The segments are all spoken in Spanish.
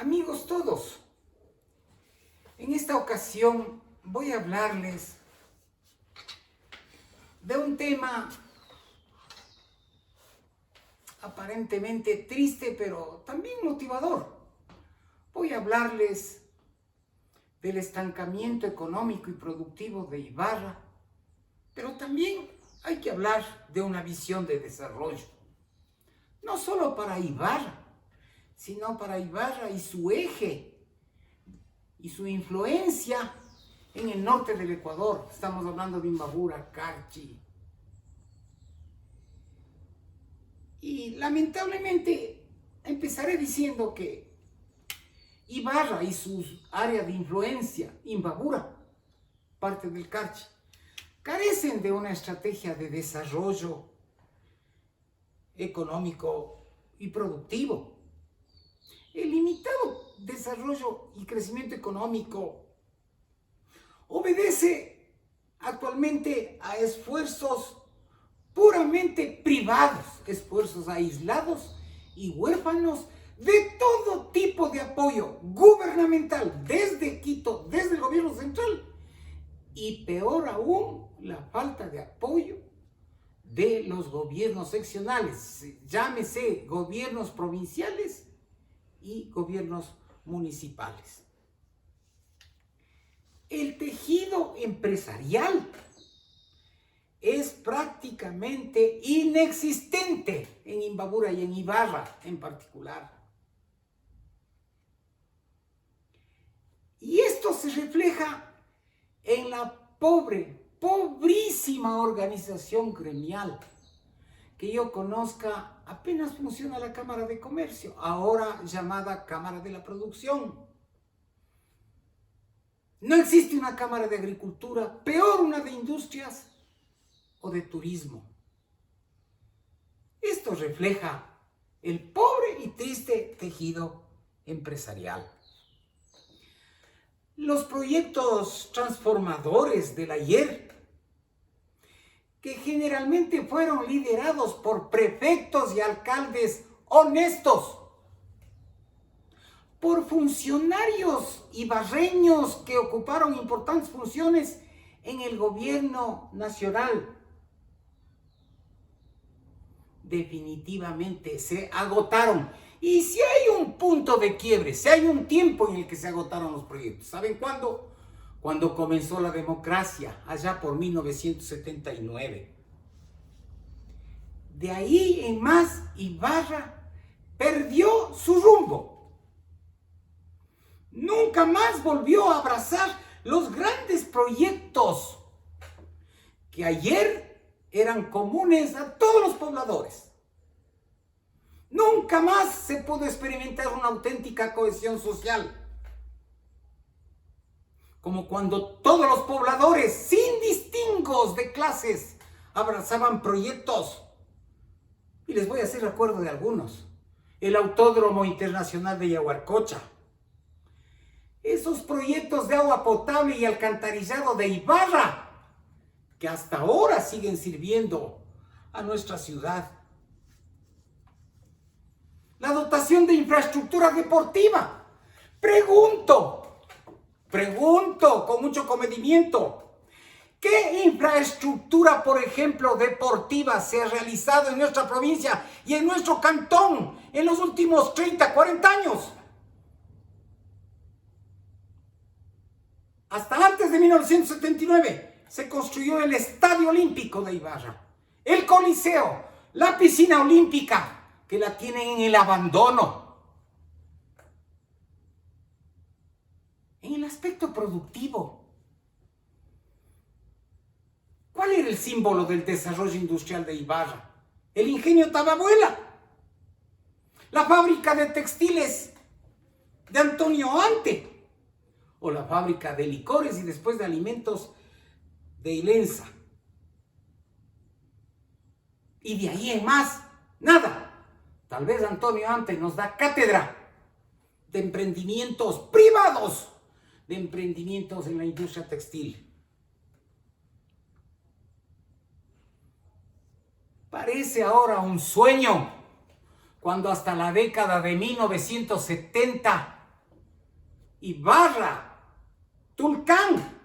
Amigos todos, en esta ocasión voy a hablarles de un tema aparentemente triste, pero también motivador. Voy a hablarles del estancamiento económico y productivo de Ibarra, pero también hay que hablar de una visión de desarrollo, no solo para Ibarra, sino para Ibarra y su eje y su influencia en el norte del Ecuador. Estamos hablando de Imbabura, Carchi. Y lamentablemente empezaré diciendo que Ibarra y su área de influencia, Imbabura, parte del Carchi, carecen de una estrategia de desarrollo económico y productivo. El limitado desarrollo y crecimiento económico obedece actualmente a esfuerzos puramente privados, esfuerzos aislados y huérfanos de todo tipo de apoyo gubernamental desde Quito, desde el gobierno central, y peor aún, la falta de apoyo de los gobiernos seccionales, llámese gobiernos provinciales y gobiernos municipales. El tejido empresarial es prácticamente inexistente en Imbabura y en Ibarra en particular. Y esto se refleja en la pobrísima organización gremial. Que yo conozca, apenas funciona la Cámara de Comercio, ahora llamada Cámara de la Producción. No existe una Cámara de Agricultura, peor una de Industrias o de Turismo. Esto refleja el pobre y triste tejido empresarial. Los proyectos transformadores del ayer, que generalmente fueron liderados por prefectos y alcaldes honestos, por funcionarios ibarreños que ocuparon importantes funciones en el gobierno nacional, definitivamente se agotaron. Y si hay un punto de quiebre, si hay un tiempo en el que se agotaron los proyectos, ¿saben cuándo? Cuando comenzó la democracia, allá por 1979. De ahí en más, Ibarra perdió su rumbo. Nunca más volvió a abrazar los grandes proyectos que ayer eran comunes a todos los pobladores. Nunca más se pudo experimentar una auténtica cohesión social, como cuando todos los pobladores, sin distingos de clases, abrazaban proyectos. Y les voy a hacer recuerdo de algunos. El Autódromo Internacional de Yaguarcocha. Esos proyectos de agua potable y alcantarillado de Ibarra, que hasta ahora siguen sirviendo a nuestra ciudad. La dotación de infraestructura deportiva. Pregunto con mucho comedimiento, ¿qué infraestructura, por ejemplo, deportiva se ha realizado en nuestra provincia y en nuestro cantón en los últimos 30, 40 años? Hasta antes de 1979 se construyó el Estadio Olímpico de Ibarra, el Coliseo, la piscina olímpica, que la tienen en el abandono. En el aspecto productivo, ¿cuál era el símbolo del desarrollo industrial de Ibarra? El ingenio Tababuela, la fábrica de textiles de Antonio Ante, o la fábrica de licores y después de alimentos de Ilensa. Y de ahí en más, nada. Tal vez Antonio Ante nos da cátedra de emprendimientos privados, de emprendimientos en la industria textil. Parece ahora un sueño, cuando hasta la década de 1970 Ibarra, Tulcán,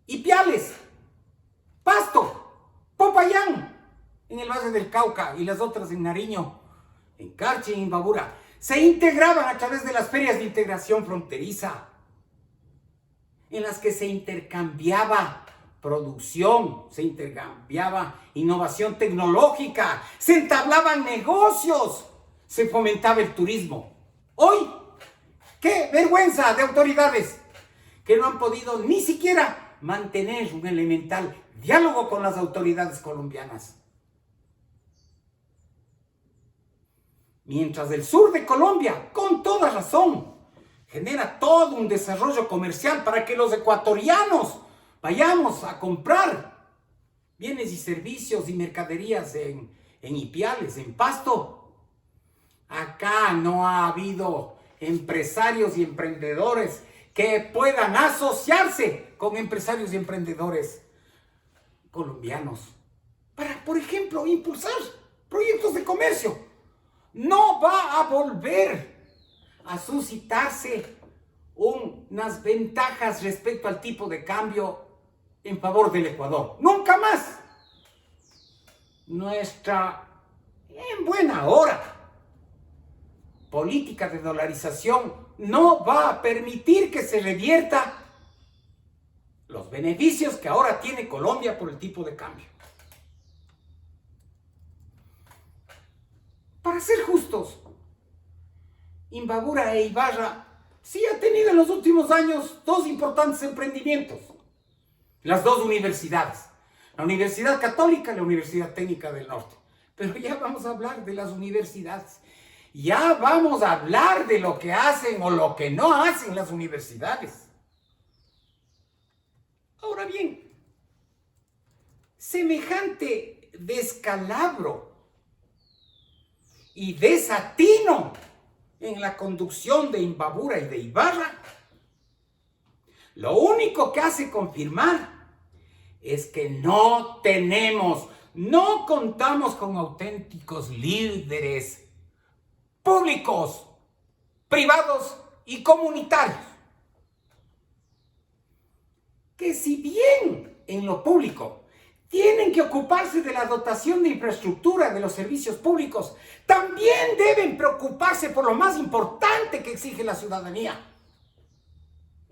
Ipiales, Pasto, Popayán, en el Valle del Cauca y las otras en Nariño, en Carchi y en Imbabura, se integraban a través de las ferias de integración fronteriza, en las que se intercambiaba producción, se intercambiaba innovación tecnológica, se entablaban negocios, se fomentaba el turismo. Hoy, qué vergüenza de autoridades que no han podido ni siquiera mantener un elemental diálogo con las autoridades colombianas. Mientras el sur de Colombia, con toda razón, genera todo un desarrollo comercial para que los ecuatorianos vayamos a comprar bienes y servicios y mercaderías en Ipiales, en Pasto. Acá no ha habido empresarios y emprendedores que puedan asociarse con empresarios y emprendedores colombianos para, por ejemplo, impulsar proyectos de comercio. No va a volver a suscitarse unas ventajas respecto al tipo de cambio en favor del Ecuador. ¡Nunca más! Nuestra, en buena hora, política de dolarización no va a permitir que se revierta los beneficios que ahora tiene Colombia por el tipo de cambio. Para ser justos, Imbabura e Ibarra sí ha tenido en los últimos años dos importantes emprendimientos. Las dos universidades, la Universidad Católica y la Universidad Técnica del Norte. Pero ya vamos a hablar de las universidades. Ya vamos a hablar de lo que hacen o lo que no hacen las universidades. Ahora bien, semejante descalabro y desatino en la conducción de Imbabura y de Ibarra, lo único que hace confirmar es que no contamos con auténticos líderes públicos, privados y comunitarios, que si bien en lo público tienen que ocuparse de la dotación de infraestructura de los servicios públicos, también deben preocuparse por lo más importante que exige la ciudadanía: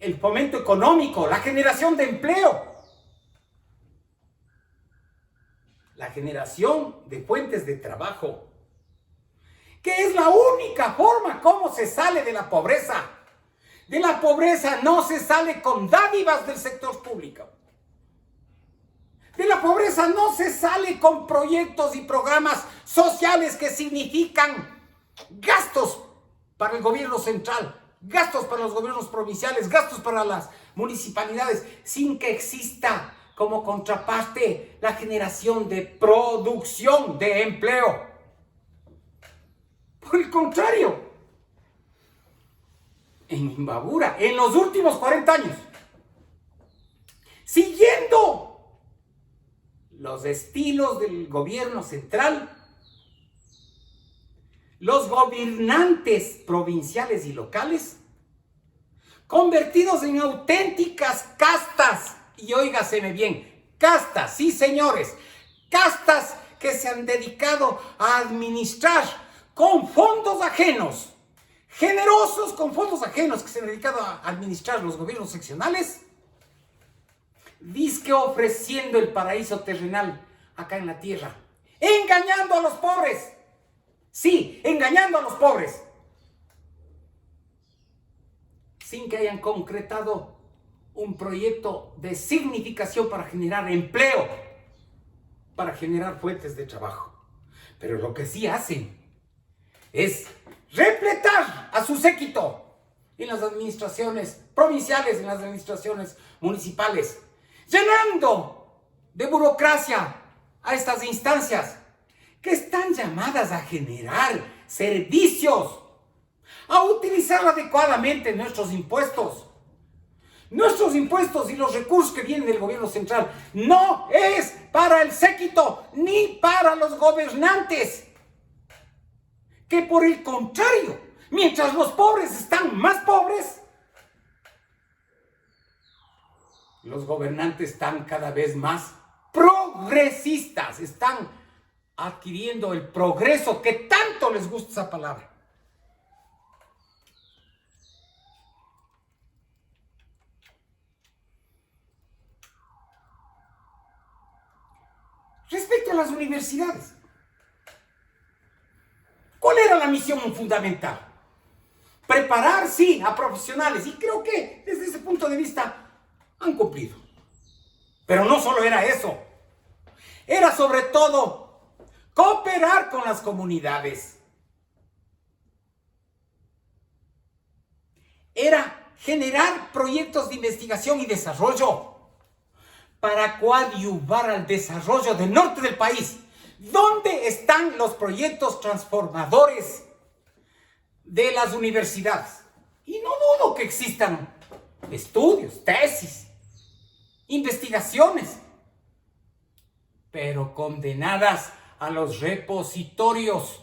el fomento económico, la generación de empleo, la generación de fuentes de trabajo, que es la única forma como se sale de la pobreza. De la pobreza no se sale con dádivas del sector público. De la pobreza no se sale con proyectos y programas sociales que significan gastos para el gobierno central, gastos para los gobiernos provinciales, gastos para las municipalidades, sin que exista como contraparte la generación de producción de empleo. Por el contrario, en Imbabura, en los últimos 40 años, siguiendo los estilos del gobierno central, los gobernantes provinciales y locales, convertidos en auténticas castas, y óigaseme bien, castas, sí señores, castas que se han dedicado a administrar con fondos ajenos, generosos con fondos ajenos que se han dedicado a administrar los gobiernos seccionales, dizque ofreciendo el paraíso terrenal acá en la tierra, engañando a los pobres. Sí, engañando a los pobres, sin que hayan concretado un proyecto de significación para generar empleo, para generar fuentes de trabajo. Pero lo que sí hacen es repletar a su séquito en las administraciones provinciales, en las administraciones municipales, llenando de burocracia a estas instancias que están llamadas a generar servicios, a utilizar adecuadamente nuestros impuestos. Nuestros impuestos y los recursos que vienen del gobierno central no es para el séquito ni para los gobernantes. Que por el contrario, mientras los pobres están más pobres, los gobernantes están cada vez más progresistas, están adquiriendo el progreso, que tanto les gusta esa palabra. Respecto a las universidades, ¿cuál era la misión fundamental? Preparar, sí, a profesionales, y creo que desde ese punto de vista han cumplido. Pero no solo era eso, era sobre todo cooperar con las comunidades. Era generar proyectos de investigación y desarrollo para coadyuvar al desarrollo del norte del país. ¿Dónde están los proyectos transformadores de las universidades? Y no dudo que existan estudios, tesis, investigaciones, pero condenadas a los repositorios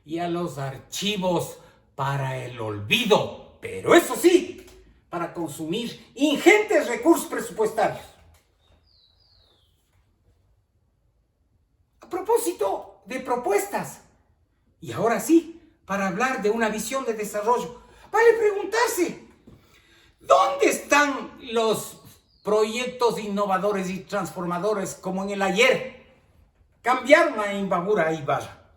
y a los archivos para el olvido. Pero eso sí, para consumir ingentes recursos presupuestarios. A propósito de propuestas, y ahora sí, para hablar de una visión de desarrollo, vale preguntarse, ¿dónde están los proyectos innovadores y transformadores como en el ayer cambiaron a Imbabura a Ibarra?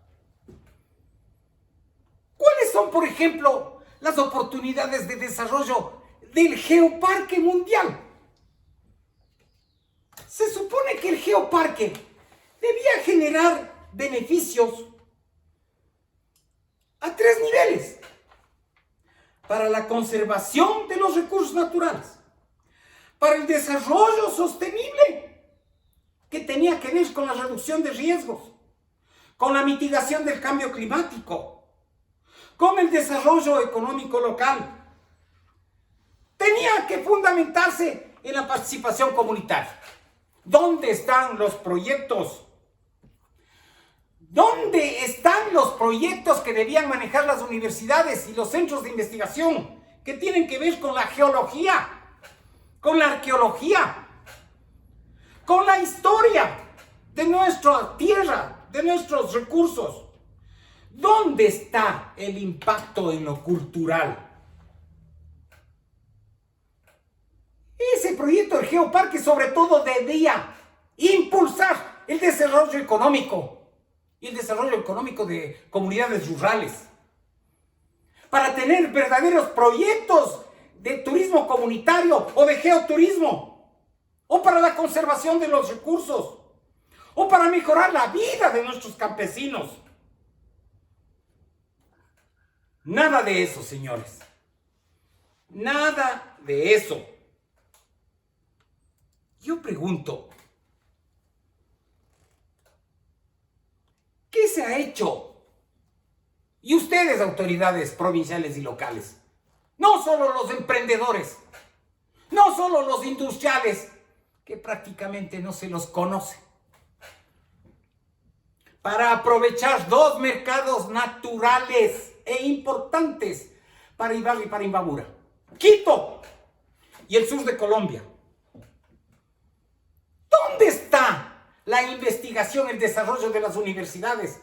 ¿Cuáles son, por ejemplo, las oportunidades de desarrollo del Geoparque Mundial? Se supone que el Geoparque debía generar beneficios a 3 niveles. Para la conservación de los recursos naturales, para el desarrollo sostenible, que tenía que ver con la reducción de riesgos, con la mitigación del cambio climático, con el desarrollo económico local. Tenía que fundamentarse en la participación comunitaria. ¿Dónde están los proyectos? ¿Dónde están los proyectos que debían manejar las universidades y los centros de investigación que tienen que ver con la geología, con la arqueología, con la historia de nuestra tierra, de nuestros recursos? ¿Dónde está el impacto en lo cultural? Ese proyecto del Geoparque sobre todo debía impulsar el desarrollo económico y el desarrollo económico de comunidades rurales, para tener verdaderos proyectos de turismo comunitario o de geoturismo, o para la conservación de los recursos, o para mejorar la vida de nuestros campesinos. Nada de eso, señores. Nada de eso. Yo pregunto, ¿qué se ha hecho? Y ustedes, autoridades provinciales y locales, no solo los emprendedores, no solo los industriales, que prácticamente no se los conoce, para aprovechar 2 mercados naturales e importantes para Ibarra y para Imbabura: Quito y el sur de Colombia. ¿Dónde está la investigación, el desarrollo de las universidades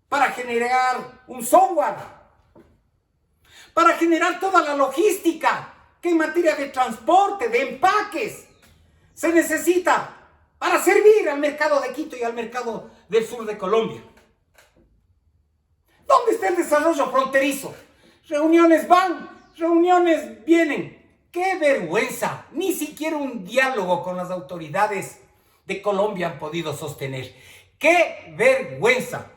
para generar un software, para generar toda la logística que en materia de transporte, de empaques, se necesita para servir al mercado de Quito y al mercado del sur de Colombia? ¿Dónde está el desarrollo fronterizo? Reuniones van, reuniones vienen. ¡Qué vergüenza! Ni siquiera un diálogo con las autoridades de Colombia han podido sostener. ¡Qué vergüenza!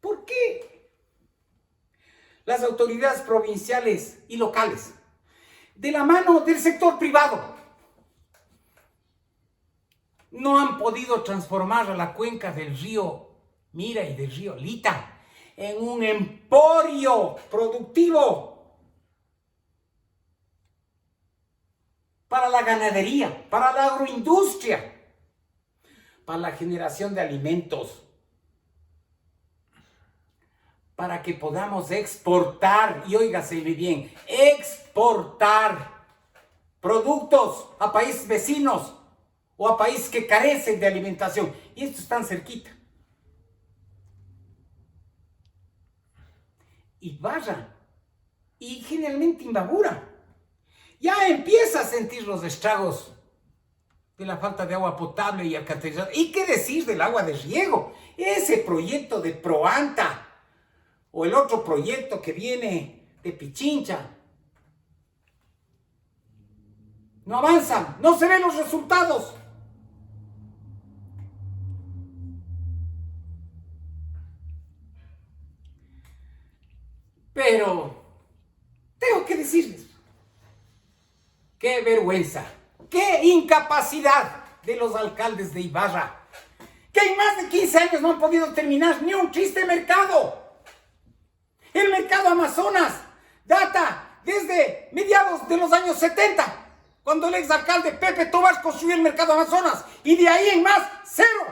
¿Por qué las autoridades provinciales y locales, de la mano del sector privado, no han podido transformar a la cuenca del río Mira y del río Lita en un emporio productivo para la ganadería, para la agroindustria, para la generación de alimentos, para que podamos exportar, y óigaseme bien, exportar productos a países vecinos o a países que carecen de alimentación. Y esto es tan cerquita. Ibarra y generalmente Imbabura ya empieza a sentir los estragos de la falta de agua potable y alcantarillado. ¿Y qué decir del agua de riego? Ese proyecto de Proanta o el otro proyecto que viene de Pichincha no avanzan, no se ven los resultados. Pero tengo que decirles, qué vergüenza, qué incapacidad de los alcaldes de Ibarra, que en más de 15 años no han podido terminar ni un triste mercado. El mercado Amazonas data desde mediados de los años 70, cuando el exalcalde Pepe Tobar construyó el mercado Amazonas, y de ahí en más, cero.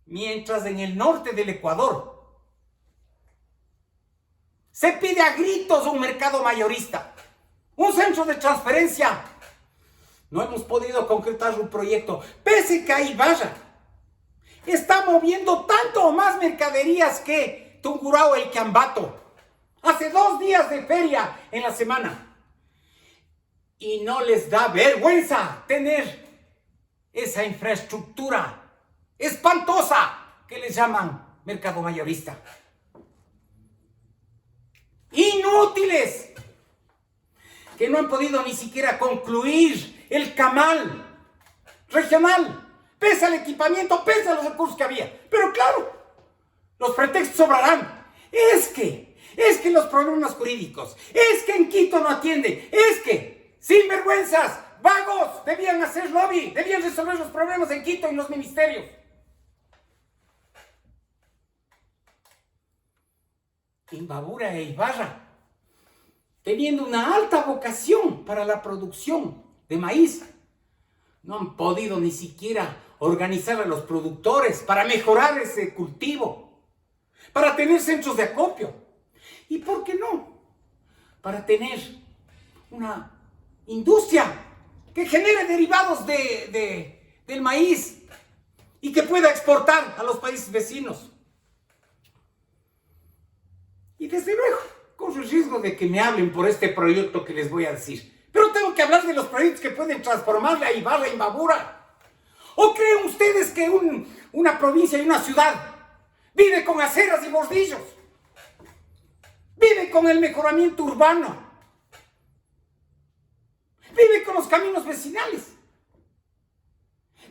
Mientras en el norte del Ecuador se pide a gritos un mercado mayorista, un centro de transferencia. No hemos podido concretar un proyecto, pese que Ibarra está moviendo tanto o más mercaderías que Tungurahua el Quambato. Hace 2 días de feria en la semana. Y no les da vergüenza tener esa infraestructura espantosa que les llaman mercado mayorista. Inútiles, que no han podido ni siquiera concluir el camal regional, pese al equipamiento, pese a los recursos que había. Pero claro, los pretextos sobrarán. Es que los problemas jurídicos, es que en Quito no atienden, es que sinvergüenzas, vagos, debían hacer lobby, debían resolver los problemas en Quito y los ministerios. Imbabura e Ibarra, teniendo una alta vocación para la producción de maíz, no han podido ni siquiera organizar a los productores para mejorar ese cultivo, para tener centros de acopio. ¿Y por qué no? Para tener una industria que genere derivados del maíz y que pueda exportar a los países vecinos. Y desde luego, con el riesgo de que me hablen por este proyecto que les voy a decir, pero tengo que hablar de los proyectos que pueden transformarle a Ibarra e Imbabura. ¿O creen ustedes que una provincia y una ciudad vive con aceras y bordillos? Vive con el mejoramiento urbano. Vive con los caminos vecinales.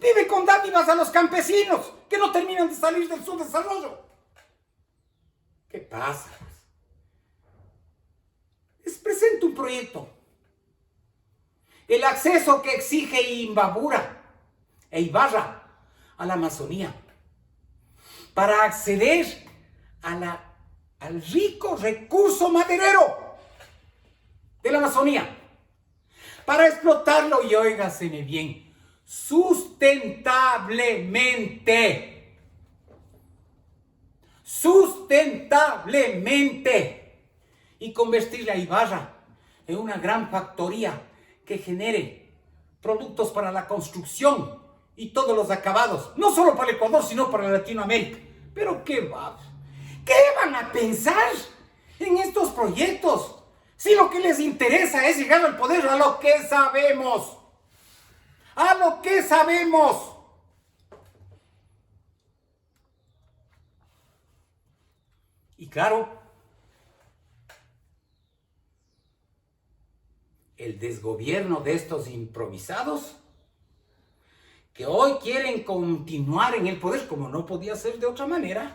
Vive con dádivas a los campesinos que no terminan de salir del subdesarrollo. ¿Qué pasa? Les presento un proyecto. El acceso que exige Imbabura e Ibarra a la Amazonía para acceder al rico recurso maderero de la Amazonía, para explotarlo, y óigaseme bien, sustentablemente, y convertirle a Ibarra en una gran factoría que genere productos para la construcción y todos los acabados, no solo para el Ecuador, sino para Latinoamérica. Pero ¿qué van a pensar en estos proyectos si lo que les interesa es llegar al poder? A lo que sabemos. Y claro, el desgobierno de estos improvisados que hoy quieren continuar en el poder, como no podía ser de otra manera,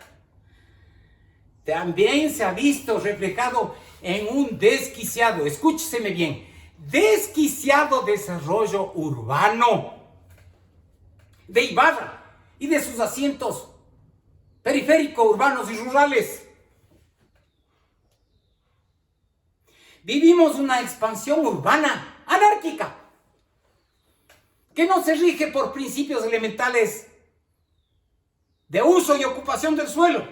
también se ha visto reflejado en un desquiciado, escúcheseme bien, desquiciado desarrollo urbano de Ibarra y de sus asientos periféricos, urbanos y rurales. Vivimos una expansión urbana anárquica que no se rige por principios elementales de uso y ocupación del suelo.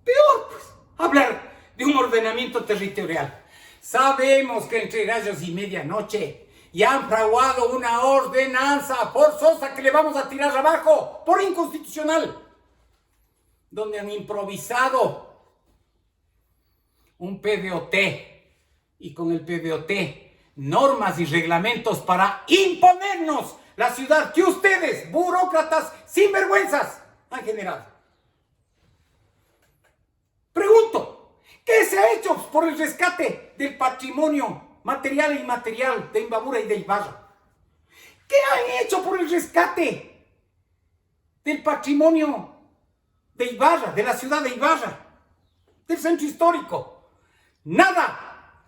Peor, pues, hablar de un ordenamiento territorial. Sabemos que entre gallos y medianoche ya han fraguado una ordenanza forzosa que le vamos a tirar abajo por inconstitucional, donde han improvisado un PDOT y con el PDOT normas y reglamentos para imponernos la ciudad que ustedes, burócratas sinvergüenzas, han generado. Pregunto, ¿qué se ha hecho por el rescate del patrimonio material e inmaterial de Imbabura y de Ibarra? ¿Qué han hecho por el rescate del patrimonio de Ibarra, de la ciudad de Ibarra, del centro histórico? Nada,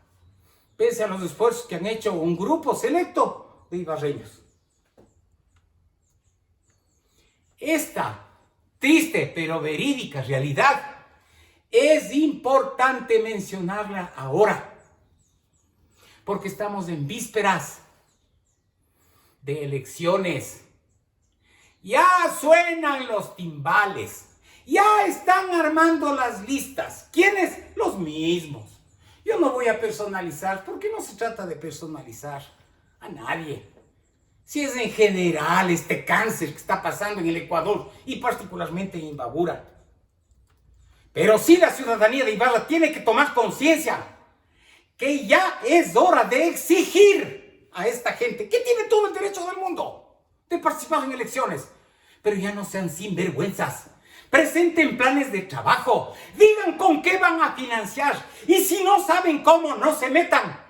pese a los esfuerzos que han hecho un grupo selecto de ibarreños. Esta triste pero verídica realidad es importante mencionarla ahora, porque estamos en vísperas de elecciones. Ya suenan los timbales, ya están armando las listas. ¿Quiénes? Los mismos. Yo no voy a personalizar, porque no se trata de personalizar a nadie. Si es en general este cáncer que está pasando en el Ecuador y particularmente en Imbabura. Pero sí la ciudadanía de Ibarra tiene que tomar conciencia que ya es hora de exigir a esta gente, que tiene todo el derecho del mundo de participar en elecciones, pero ya no sean sinvergüenzas. Presenten planes de trabajo, digan con qué van a financiar, y si no saben cómo, no se metan.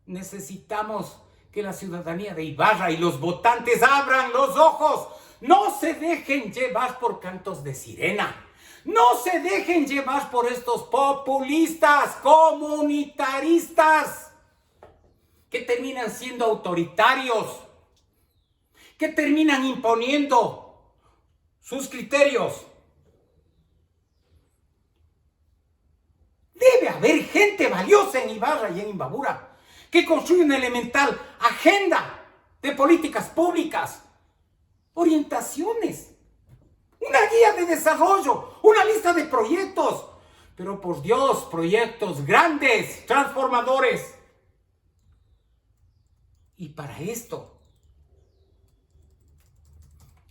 Necesitamos que la ciudadanía de Ibarra y los votantes abran los ojos, no se dejen llevar por cantos de sirena, no se dejen llevar por estos populistas, comunitaristas, que terminan siendo autoritarios, que terminan imponiendo sus criterios. Debe haber gente valiosa en Ibarra y en Imbabura que construye una elemental agenda de políticas públicas, orientaciones, una guía de desarrollo, una lista de proyectos, pero por Dios, proyectos grandes, transformadores. Y para esto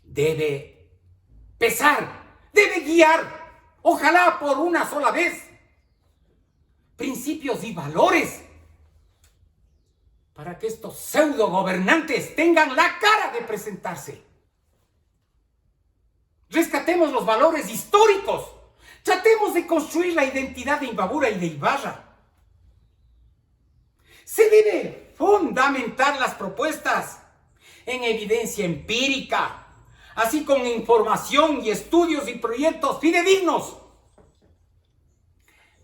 debe pesar, debe guiar, ojalá por una sola vez, principios y valores, para que estos pseudo gobernantes tengan la cara de presentarse. Rescatemos los valores históricos, tratemos de construir la identidad de Imbabura y de Ibarra. Se debe fundamentar las propuestas en evidencia empírica, así como información y estudios y proyectos fidedignos.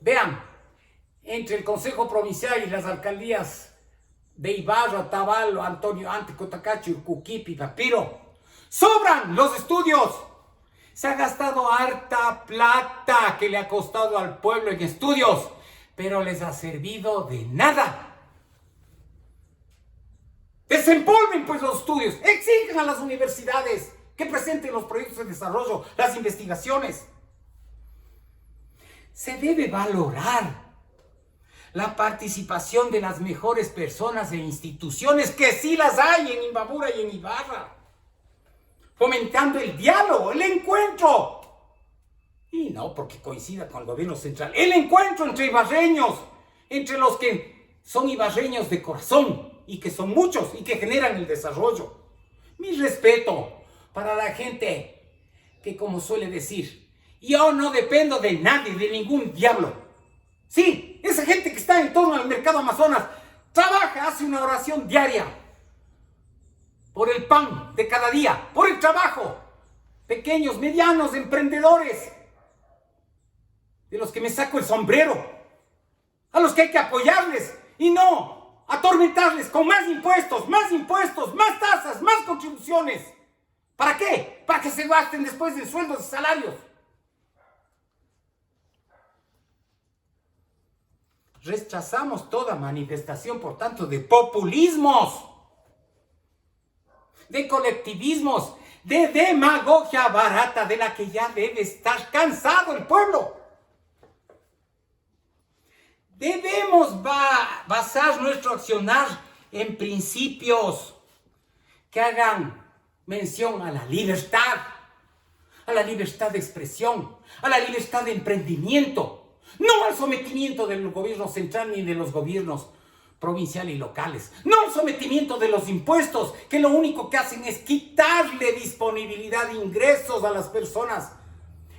Vean, entre el Consejo Provincial y las alcaldías de Ibarra, Tabalo, Antonio Ante, Cotacachi, Urcuquipi, Papiro, sobran los estudios. Se ha gastado harta plata que le ha costado al pueblo en estudios, pero les ha servido de nada. Desempolven pues los estudios, exijan a las universidades que presenten los proyectos de desarrollo, las investigaciones. Se debe valorar la participación de las mejores personas e instituciones, que sí las hay en Imbabura y en Ibarra, fomentando el diálogo, el encuentro. Y no porque coincida con el gobierno central, el encuentro entre ibarreños, entre los que son ibarreños de corazón, y que son muchos y que generan el desarrollo. Mi respeto para la gente que, como suele decir, yo no dependo de nadie, de ningún diablo. Sí, esa gente que está en torno al mercado Amazonas trabaja, hace una oración diaria por el pan de cada día, por el trabajo. Pequeños, medianos, emprendedores, de los que me saco el sombrero, a los que hay que apoyarles y no atormentarles con más impuestos, más tasas, más contribuciones. ¿Para qué? Para que se gasten después en sueldos y salarios. Rechazamos toda manifestación, por tanto, de populismos. de colectivismos, de demagogia barata de la que ya debe estar cansado el pueblo. Debemos basar nuestro accionar en principios que hagan mención a la libertad de expresión, a la libertad de emprendimiento, no al sometimiento del gobierno central ni de los gobiernos provinciales y locales, no al sometimiento de los impuestos, que lo único que hacen es quitarle disponibilidad de ingresos a las personas,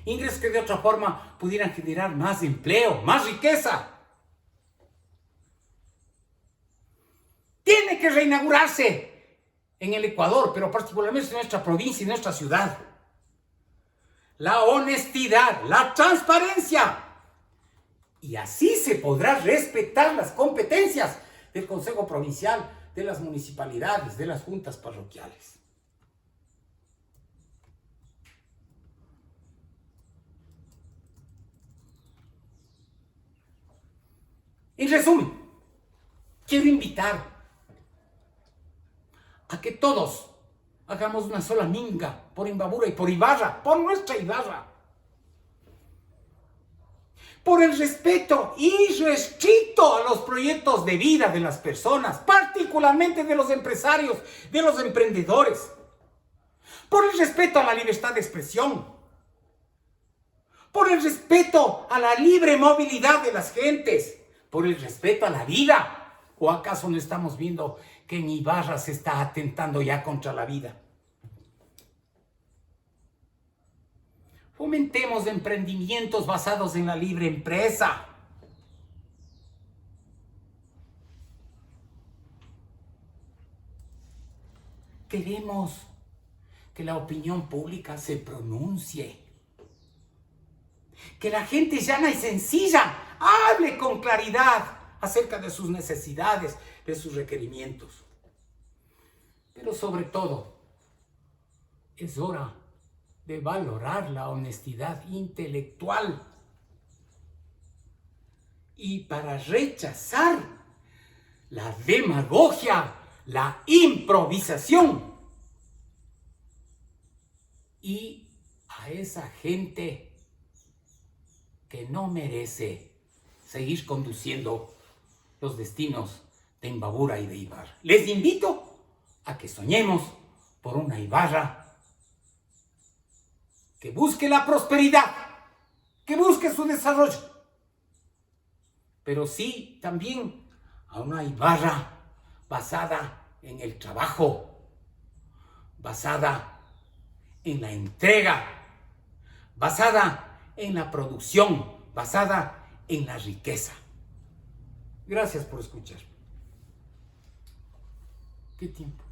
ingresos que de otra forma pudieran generar más empleo, más riqueza. Tiene que reinaugurarse en el Ecuador, pero particularmente en nuestra provincia y en nuestra ciudad, la honestidad, la transparencia. Y así se podrá respetar las competencias del Consejo Provincial, de las municipalidades, de las juntas parroquiales. En resumen, quiero invitar a que todos hagamos una sola minga por Imbabura y por Ibarra, por nuestra Ibarra. Por el respeto irrestricto a los proyectos de vida de las personas, particularmente de los empresarios, de los emprendedores. Por el respeto a la libertad de expresión. Por el respeto a la libre movilidad de las gentes. Por el respeto a la vida. ¿O acaso no estamos viendo que en Ibarra se está atentando ya contra la vida? Fomentemos emprendimientos basados en la libre empresa. Queremos que la opinión pública se pronuncie. Que la gente llana y sencilla hable con claridad acerca de sus necesidades, de sus requerimientos. Pero sobre todo, es hora de valorar la honestidad intelectual y para rechazar la demagogia, la improvisación y a esa gente que no merece seguir conduciendo los destinos de Imbabura y de Ibarra. Les invito a que soñemos por una Ibarra que busque la prosperidad, que busque su desarrollo, pero sí también a una Ibarra basada en el trabajo, basada en la entrega, basada en la producción, basada en la riqueza. Gracias por escuchar. ¿Qué tiempo?